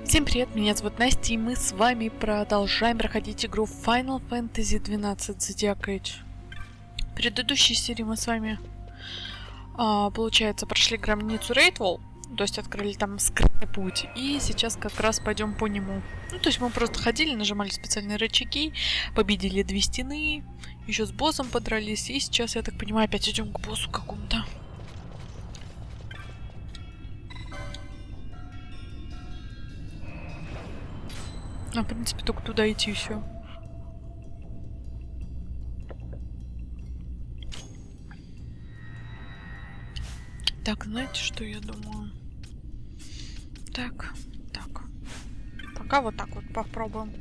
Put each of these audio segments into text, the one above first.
Всем привет, меня зовут Настя, и мы с вами продолжаем проходить игру Final Fantasy XII Zodiac Age. В предыдущей серии мы с вами, получается, прошли гробницу Рейтвол, то есть открыли там скрытый путь, и сейчас как раз пойдем по нему. Ну, то есть мы просто ходили, нажимали специальные рычаги, победили 2 стены, еще с боссом подрались, и сейчас, я так понимаю, опять идем к боссу какому-то. В принципе, только туда идти и все. Так, знаете, что я думаю? Так. Пока вот так вот попробуем.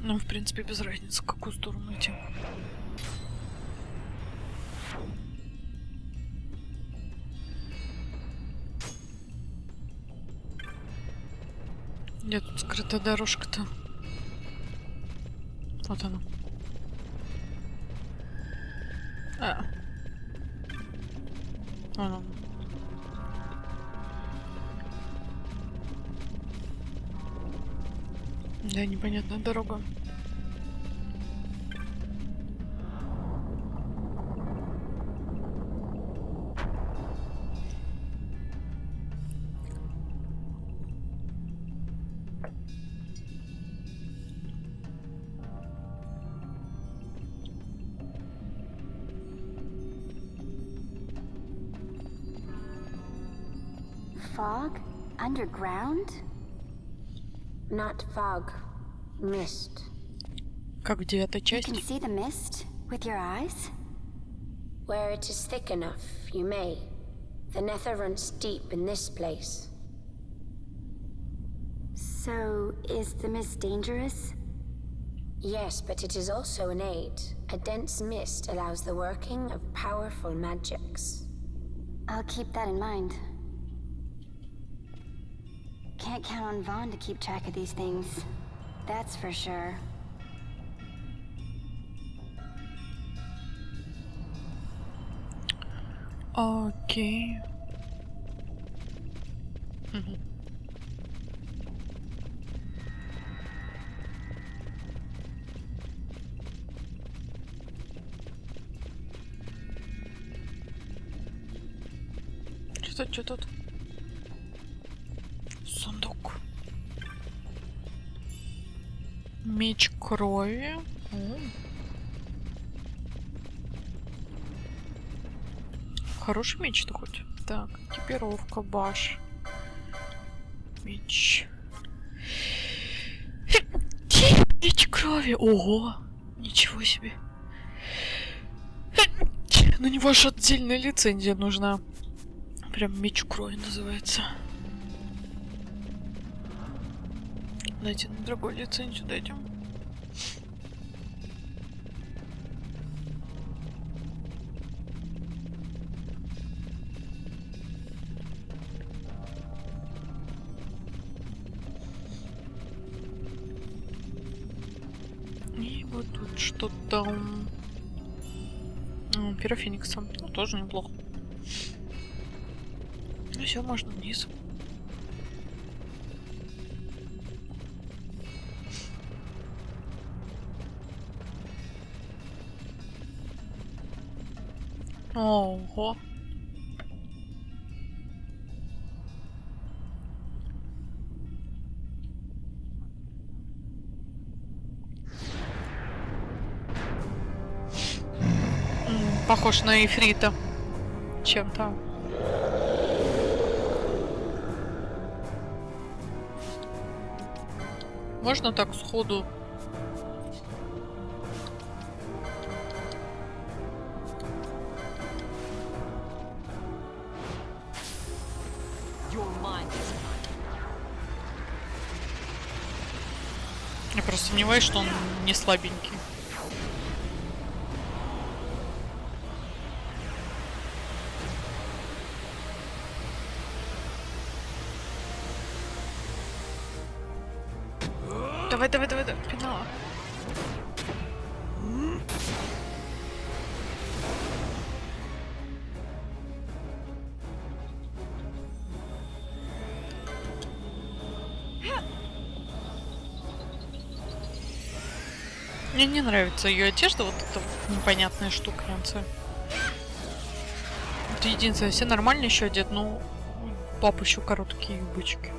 Ну, в принципе, без разницы, в какую сторону идти. Где тут скрытая дорожка-то? Вот она. Вон она. Да, непонятная дорога. Fog? Underground? Not fog. Mist. Как где эта You часть? can see the mist with your eyes? Where it is thick enough, you may. The nether runs deep in this place. So, is the mist dangerous? Yes, but it is also an aid. A dense mist allows the working of powerful magics. I'll keep that in mind. Can't count on Vaughn to keep track of these things. That's for sure. Окей. Что тут? Сундук. Меч крови. Хороший меч-то хоть. Так, экипировка, баш. Меч. Меч крови. Ого! Ничего себе. На него аж отдельная лицензия нужна. Прям меч крови называется. Давайте на другую лицензию дойдем. И вот тут что-то... Перо Феникса. Ну, тоже неплохо. Ну все, можно вниз. Ого. Похож на Ифрита. Чем-то. Можно так сходу? Я просто сомневаюсь, что он не слабенький. Давай, пинала. Мне не нравится ее одежда, вот эта вот непонятная штука в конце. Это единственное, все нормально еще одет, но у папы еще короткие юбочки.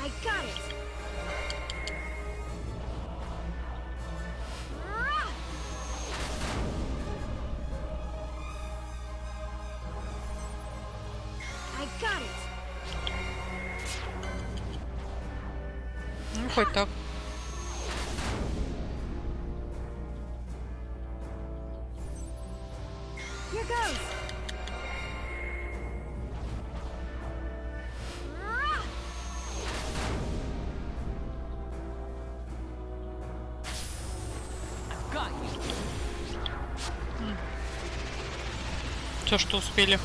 I got it. I got it. Ну, хоть так. Here goes. Все, что успели.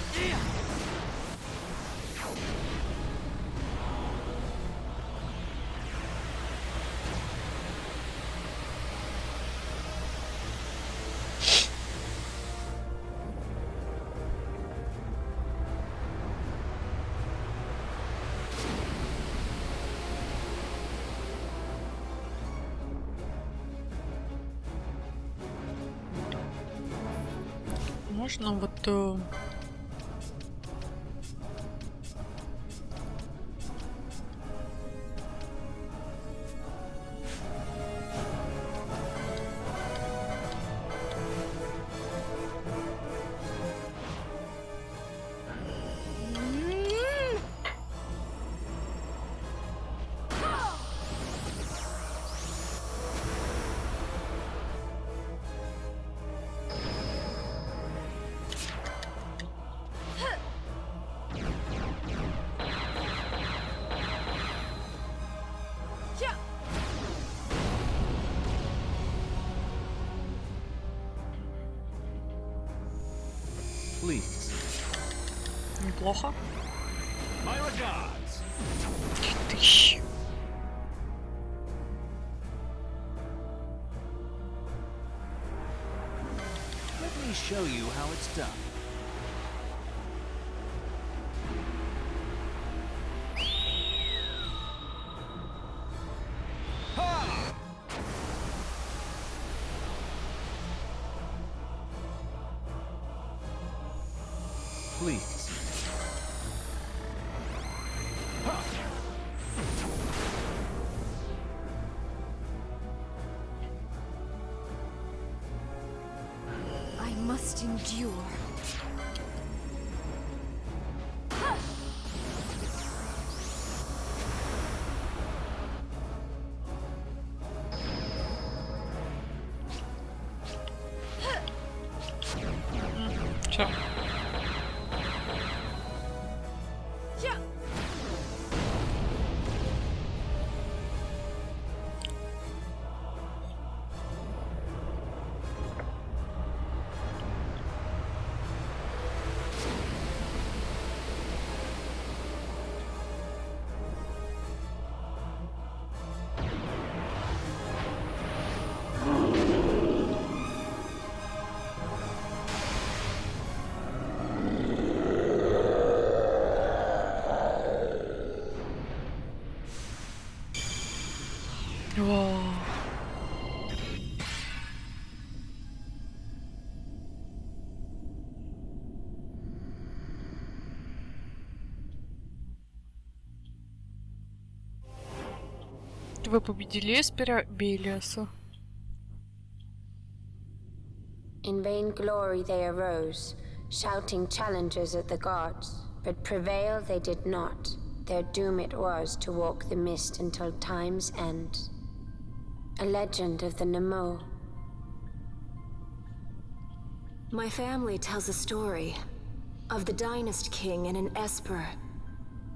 Можно вот... Please. Неплохо. My regards. Тысяч. Let me show you how it's done. Ha! Please. I must endure. Все. Вау. Вы победили Эспера Белиаса. In vain glory they arose, shouting challenges at the gods, but prevail they did not. Their doom it was to walk the mist until time's end. A legend of the Nemo. My family tells a story of the Dynast King and an Esper.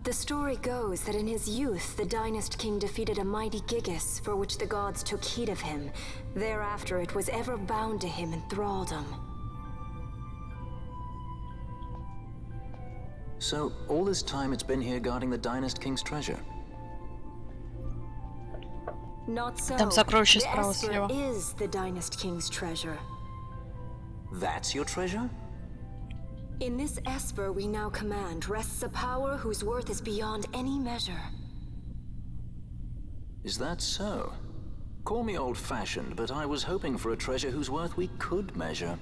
The story goes that in his youth, the Dynast King defeated a mighty Gigas, for which the gods took heed of him. Thereafter, it was ever bound to him in thraldom. So, all this time it's been here guarding the Dynast King's treasure? Not so. Там сокровище The справа, Esper слева. is the Dynast King's treasure. That's your treasure? In this Esper we now command rests a power whose worth is beyond any measure. Is that so? Call me old-fashioned, but I was hoping for a treasure whose worth we could measure.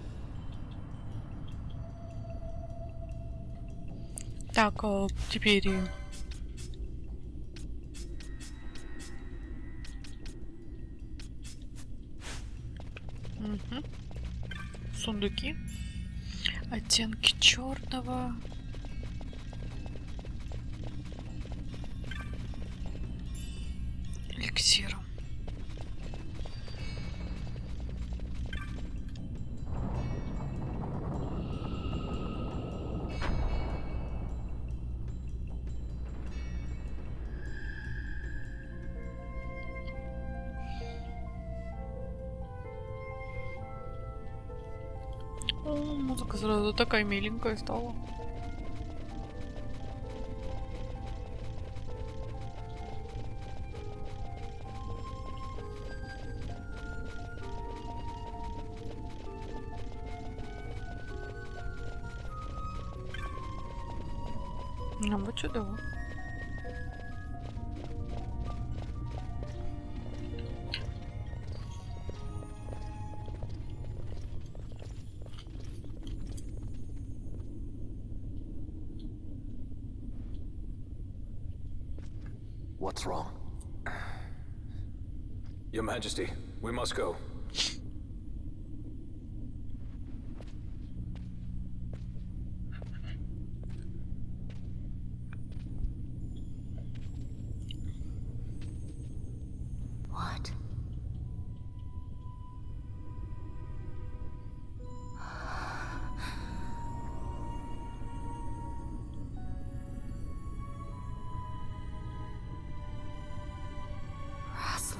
Так, теперь... Угу. Сундуки. Оттенки черного. Эликсира. О, музыка сразу такая миленькая стала. Ну вот сюда. What's wrong? Your Majesty, we must go. What? Wrestler.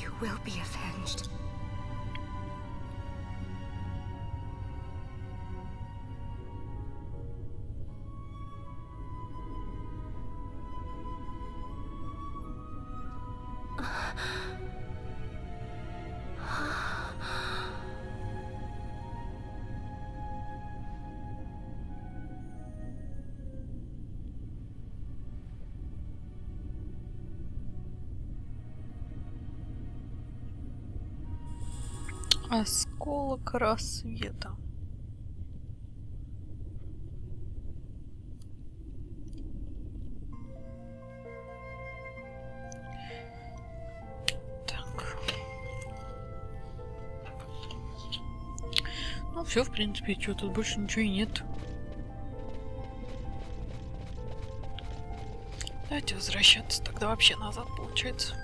You will be avenged. Осколок рассвета. Так. Ну все, в принципе, что тут больше ничего и нет. Давайте возвращаться тогда вообще назад, получается.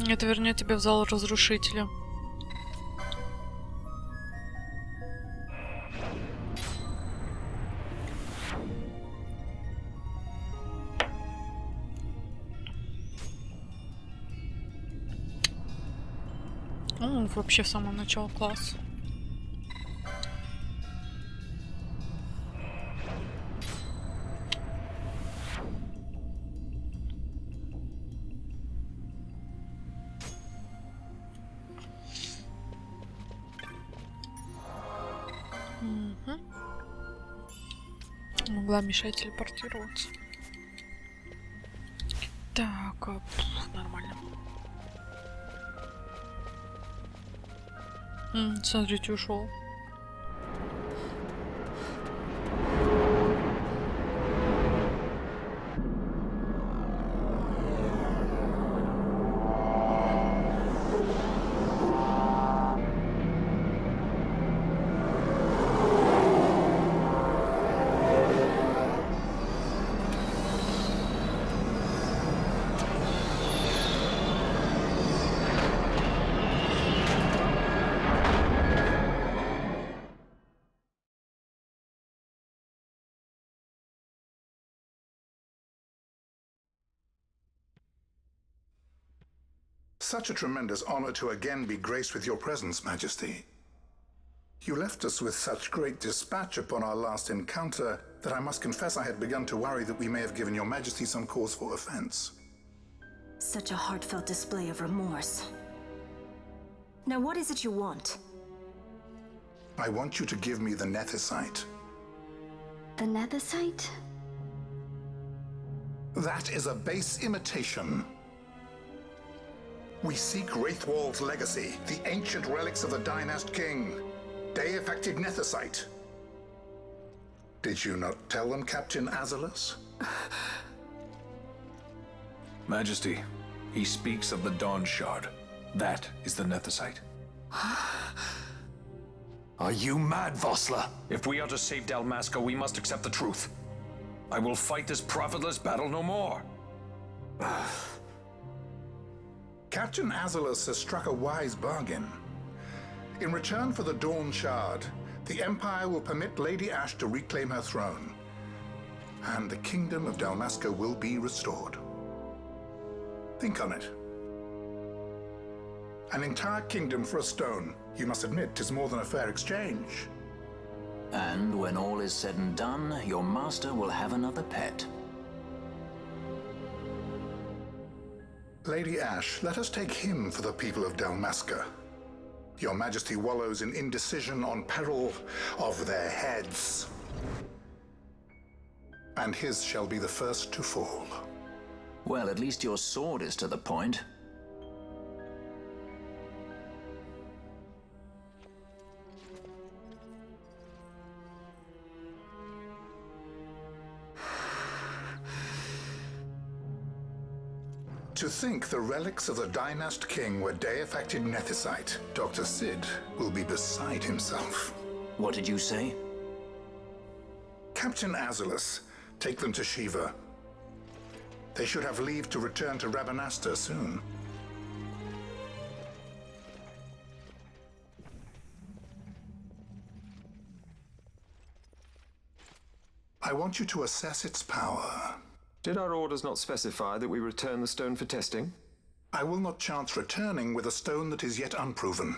Это вернет тебя в зал разрушителя. Ну, вообще в самом начале класс. Могла мешать телепортироваться. Так, нормально. Смотрите, ушел. such a tremendous honor to again be graced with your presence, Majesty. You left us with such great dispatch upon our last encounter that I must confess I had begun to worry that we may have given your Majesty some cause for offense. Such a heartfelt display of remorse. Now what is it you want? I want you to give me the Nethicite. The Nethicite? That is a base imitation. We seek Wraithwall's legacy, the ancient relics of the Dynast King. Day-affected Nethicite. Did you not tell them, Captain Azalus? Majesty, he speaks of the Dawn Shard. That is the Nethicite. Are you mad, Vossler? If we are to save Dalmasca, we must accept the truth. I will fight this profitless battle no more. Captain Azalus has struck a wise bargain. In return for the Dawn Shard, the Empire will permit Lady Ash to reclaim her throne, and the Kingdom of Dalmasca will be restored. Think on it. An entire kingdom for a stone. You must admit, 'tis more than a fair exchange. And when all is said and done, your master will have another pet. Lady Ash, let us take him for the people of Dalmasca. Your Majesty wallows in indecision on peril of their heads. And his shall be the first to fall. Well, at least your sword is to the point. To think the relics of the Dynast King were day-affected Nethicite, Dr. Sid will be beside himself. What did you say? Captain Azalus, take them to Shiva. They should have leave to return to Rabanastre soon. I want you to assess its power. Did our orders not specify that we return the stone for testing? I will not chance returning with a stone that is yet unproven.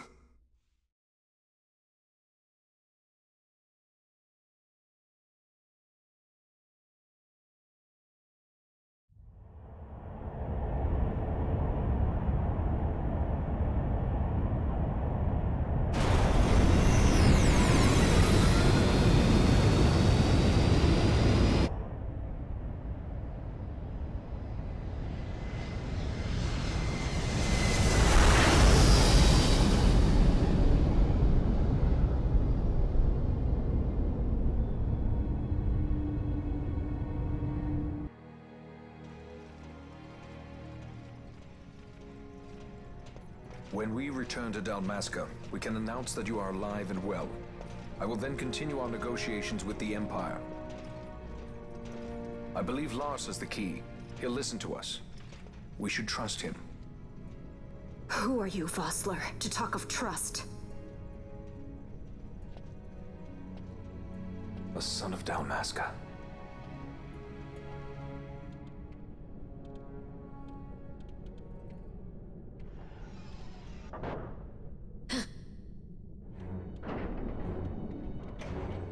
When we return to Dalmasca, we can announce that you are alive and well. I will then continue our negotiations with the Empire. I believe Lars has the key. He'll listen to us. We should trust him. Who are you, Vossler, to talk of trust? A son of Dalmasca.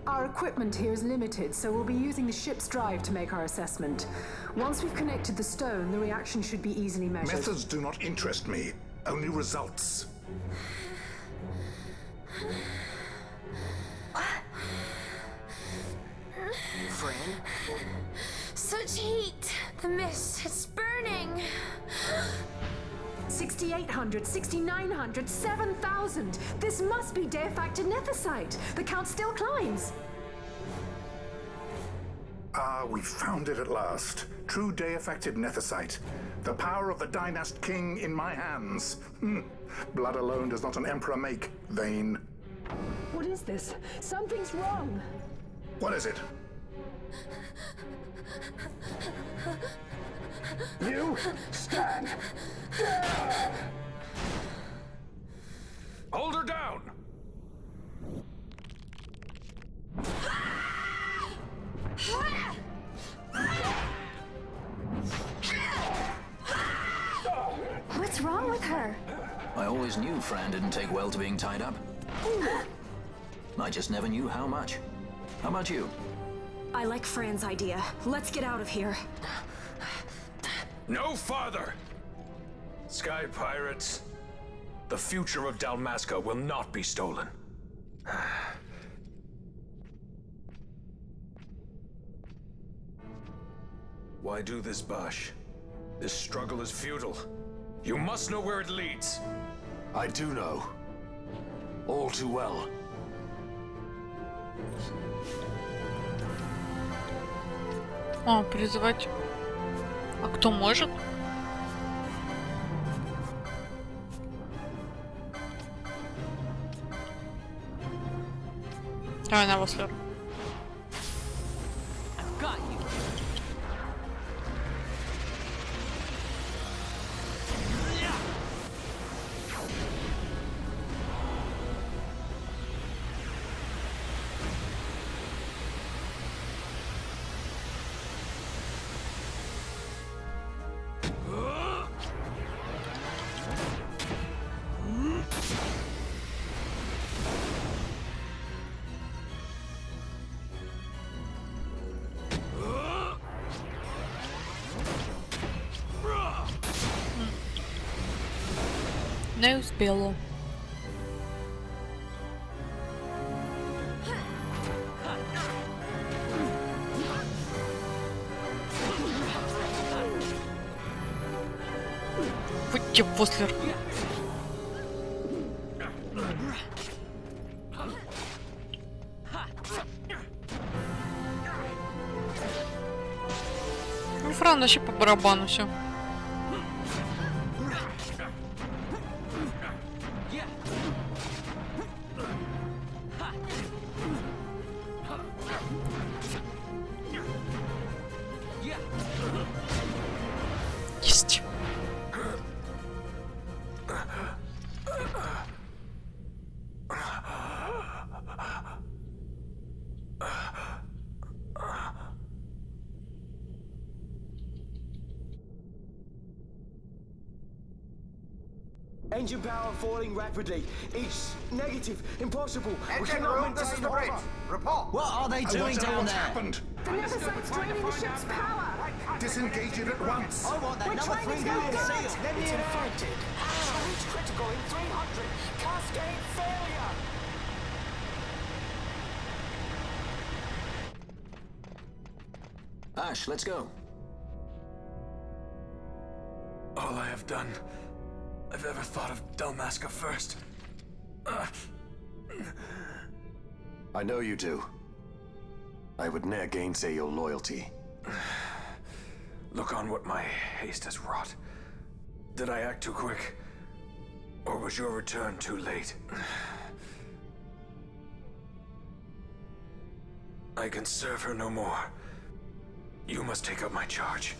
Our equipment here is limited, so we'll be using the ship's drive to make our assessment. Once we've connected the stone, the reaction should be easily measured. Methods do not interest me, only results. Friend? Such heat! The mist, it's burning! 6,800, 6,900, 7,000! This must be day-affected Nethicite! The count still climbs! Ah, we found it at last. True day-affected Nethicite. The power of the Dynast King in my hands. Blood alone does not an emperor make, vain. What is this? Something's wrong! What is it? You stand! Hold her down! What's wrong with her? I always knew Fran didn't take well to being tied up. I just never knew how much. How about you? I like Fran's idea. Let's get out of here. No farther! Sky Pirates, the future of Dalmasca will not be stolen. Why do this, Bash? This struggle is futile. You must know where it leads. I do know. All too well. А, призывать... А кто может? Давай на Вослер. Не успела. Выйди, Вослер. Ну, Фран вообще по барабану все. Есть. Engine power falling rapidly. It's negative. Impossible. Engine room, this is the bridge. Report. What are they doing down What's there? happened? The Nemesis draining the ship's power! Disengage it at once. I want that We're number trying to 3 get million it. seal. Let me It's in. infected. Absolute critical in 300. Cascade failure. Ash, let's go. All I have done, I've ever thought of Dalmasca first. I know you do. I would ne'er gainsay your loyalty. Look on what my haste has wrought. Did I act too quick? Or was your return too late? I can serve her no more. You must take up my charge.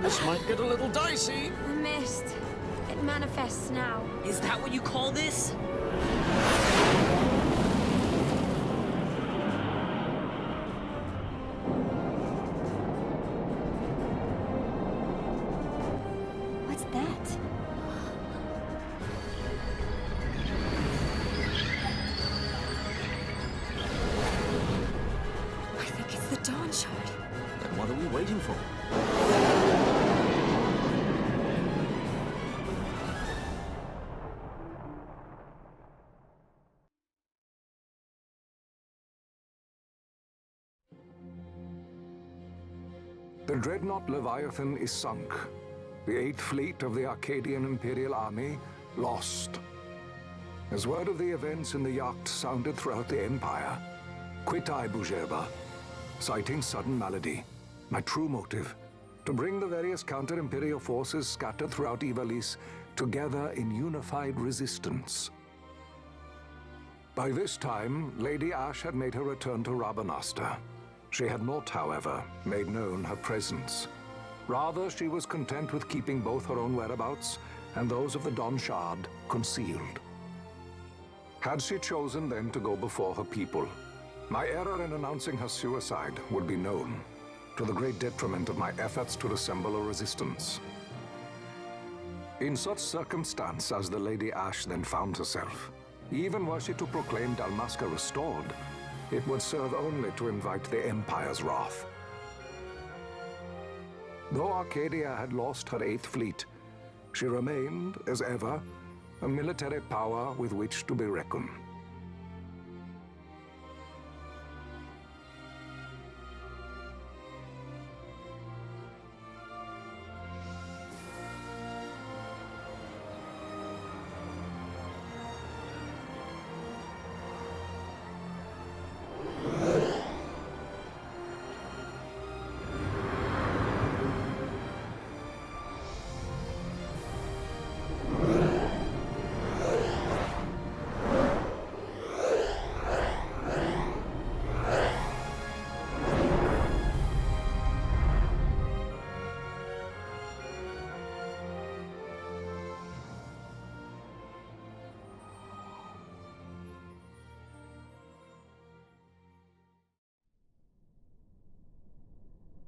This might get a little dicey. The mist. It manifests now. Is that what you call this? What's that? I think it's the Dawn Shard. Then what are we waiting for? The dreadnought Leviathan is sunk. The 8th Fleet of the Arcadian Imperial Army lost. As word of the events in the yacht sounded throughout the Empire, quit I Bujerba, citing sudden malady. My true motive, to bring the various counter-imperial forces scattered throughout Ivalice together in unified resistance. By this time, Lady Ash had made her return to Rabanastre. She had not, however, made known her presence. Rather, she was content with keeping both her own whereabouts and those of the Don Shard concealed. Had she chosen then to go before her people, my error in announcing her suicide would be known, to the great detriment of my efforts to assemble a resistance. In such circumstance as the Lady Ash then found herself, even were she to proclaim Dalmasca restored, it would serve only to invite the Empire's wrath. Though Arcadia had lost her 8th Fleet, she remained, as ever, a military power with which to be reckoned.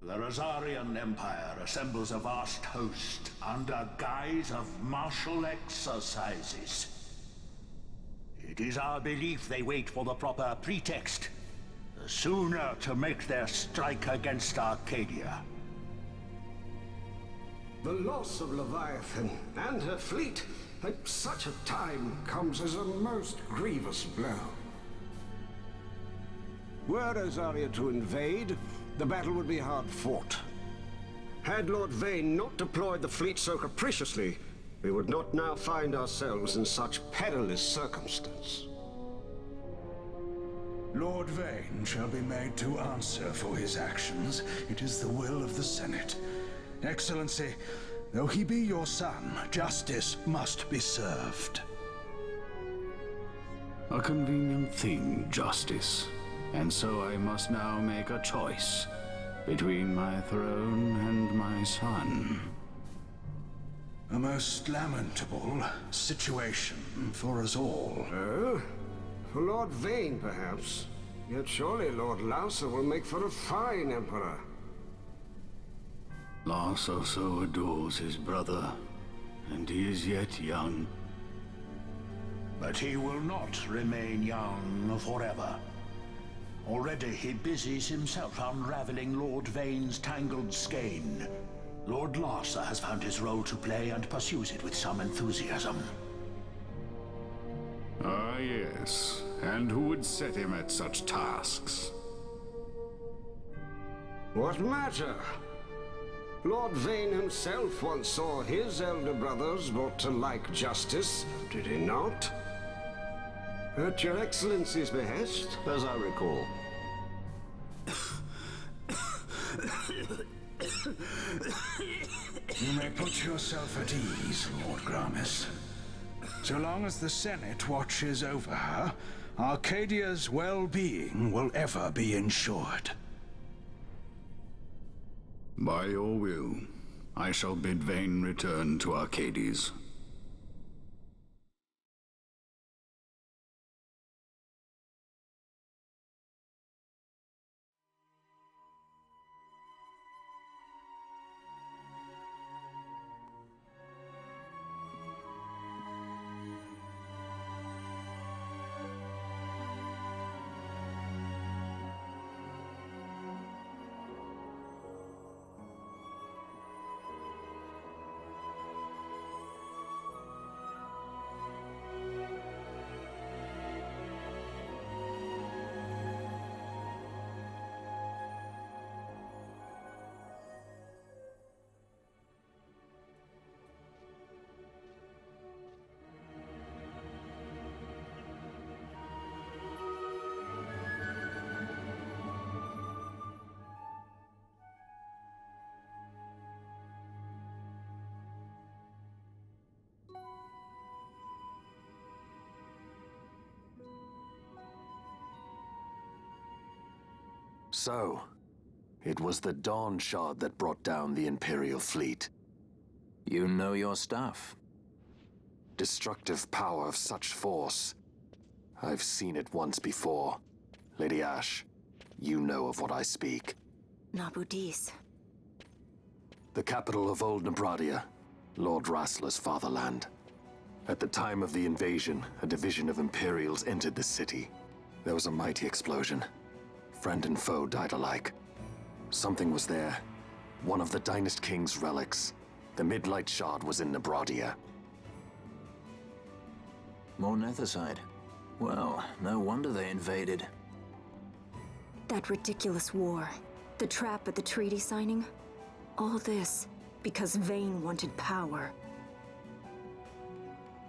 The Rosarian Empire assembles a vast host under guise of martial exercises. It is our belief they wait for the proper pretext, the sooner to make their strike against Arcadia. The loss of Leviathan and her fleet at such a time comes as a most grievous blow. Were Rosaria to invade, the battle would be hard fought. Had Lord Vayne not deployed the fleet so capriciously, we would not now find ourselves in such perilous circumstance. Lord Vayne shall be made to answer for his actions. It is the will of the Senate. Excellency, though he be your son, justice must be served. A convenient thing, justice. And so I must now make a choice between my throne and my son. A most lamentable situation for us all. Oh? For Lord Vayne, perhaps. Yet surely Lord Lauser will make for a fine emperor. Lauser so adores his brother, and he is yet young. But he will not remain young forever. Already he busies himself unraveling Lord Vayne's tangled skein. Lord Larsa has found his role to play and pursues it with some enthusiasm. Ah, yes. And who would set him at such tasks? What matter? Lord Vayne himself once saw his elder brothers brought to like justice, did he not? At your Excellency's behest, as I recall. You may put yourself at ease, Lord Gramis. So long as the Senate watches over her, Arcadia's well-being will ever be ensured. By your will, I shall bid Vayne return to Arcades. So, it was the Dawn Shard that brought down the Imperial fleet. You know your stuff. Destructive power of such force. I've seen it once before. Lady Ash, you know of what I speak. Nabu Dis. The capital of Old Nebradia, Lord Rassler's fatherland. At the time of the invasion, a division of Imperials entered the city. There was a mighty explosion. Friend and foe died alike. Something was there. One of the Dynast King's relics. The Midlight Shard was in Nebradia. More Nethicite. Well, no wonder they invaded. That ridiculous war. The trap at the treaty signing. All this because Vayne wanted power.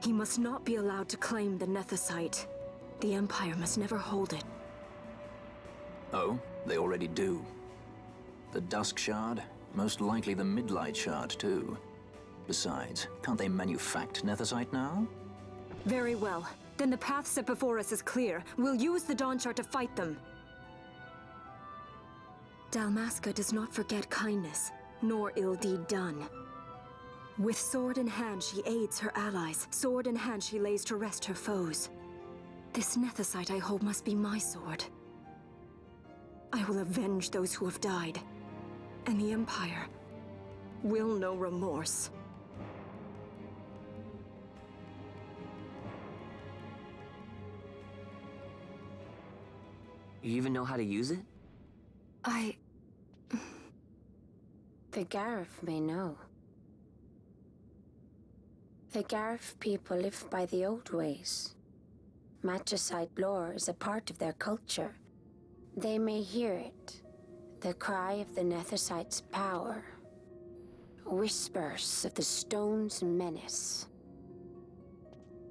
He must not be allowed to claim the Nethicite. The Empire must never hold it. Oh, they already do. The Dusk Shard? Most likely the Midlight Shard, too. Besides, can't they manufacture Nethicite now? Very well. Then the path set before us is clear. We'll use the Dawn Shard to fight them. Dalmasca does not forget kindness, nor ill deed done. With sword in hand, she aids her allies. Sword in hand, she lays to rest her foes. This Nethicite I hold must be my sword. I will avenge those who have died. And the Empire will know remorse. You even know how to use it? The Garif may know. The Garif people live by the old ways. Magicite lore is a part of their culture. They may hear it. The cry of the Nethicite's power. Whispers of the stone's menace.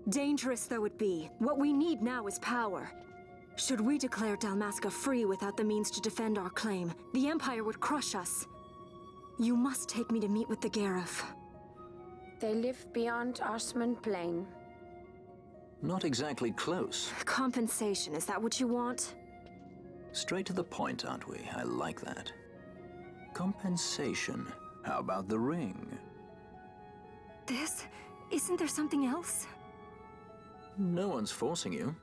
Dangerous though it be, what we need now is power. Should we declare Dalmasca free without the means to defend our claim, the Empire would crush us. You must take me to meet with the Garif. They live beyond Osman Plain. Not exactly close. Compensation, is that what you want? Straight to the point, aren't we? I like that. Compensation. How about the ring? This? Isn't there something else? No one's forcing you.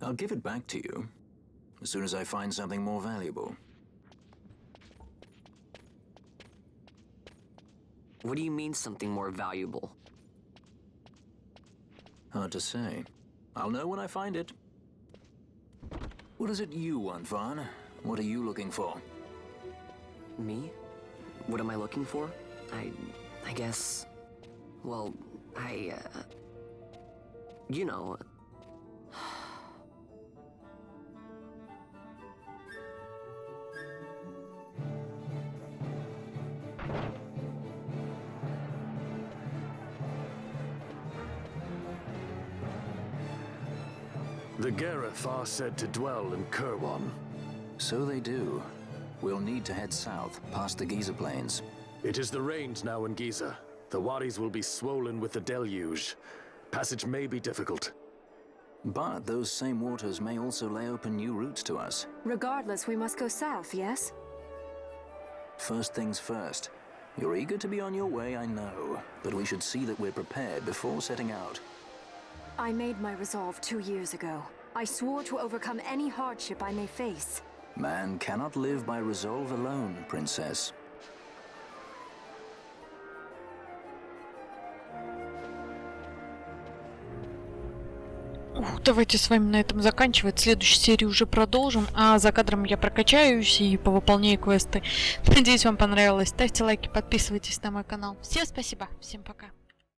I'll give it back to you as soon as I find something more valuable. What do you mean something more valuable? Hard to say. I'll know when I find it. What is it you want, Vaughn? What are you looking for? Me? What am I looking for? I guess... Well, you know... The Garif are said to dwell in Kirwan. So they do. We'll need to head south, past the Giza Plains. It is the rains now in Giza. The wadis will be swollen with the deluge. Passage may be difficult. But those same waters may also lay open new routes to us. Regardless, we must go south, yes? First things first. You're eager to be on your way, I know. But we should see that we're prepared before setting out. I made my resolve 2 years ago. I swore to overcome any hardship I may face. Man cannot live by resolve alone, Princess. Давайте с вами на этом заканчивать. В следующей серии уже продолжим. А за кадром я прокачаюсь и повыполняю квесты. Надеюсь, вам понравилось. Ставьте лайки, подписывайтесь на мой канал. Всем спасибо. Всем пока.